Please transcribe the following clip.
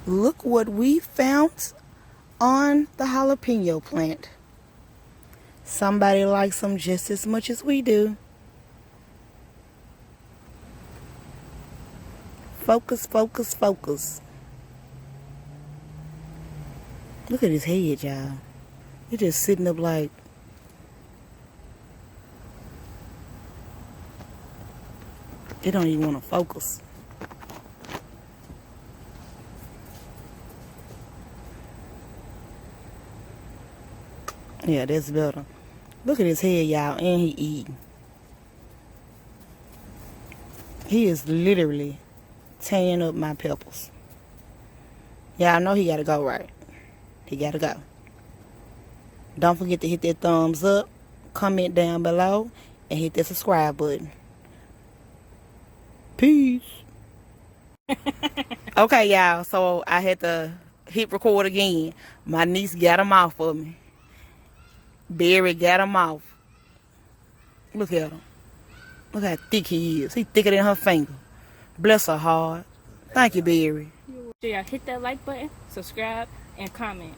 Look what we found on the jalapeno plant. Somebody likes them just as much as we do. Focus, focus, focus. Look at his head, y'all. He's just sitting up like... It don't even want to focus. Yeah, that's better. Look at his head, y'all, and he eating. He is literally tearing up my peppers. Y'all know he gotta go, right? He gotta go. Don't forget to hit that thumbs up, comment down below, and hit that subscribe button. Peace. Okay, y'all, so I had to hit record again. My niece got him off for me. Barry got him off. Look at him. Look how thick he is. He thicker than her finger. Bless her heart. Thank you, Barry. Yeah, hit that like button, subscribe, and comment.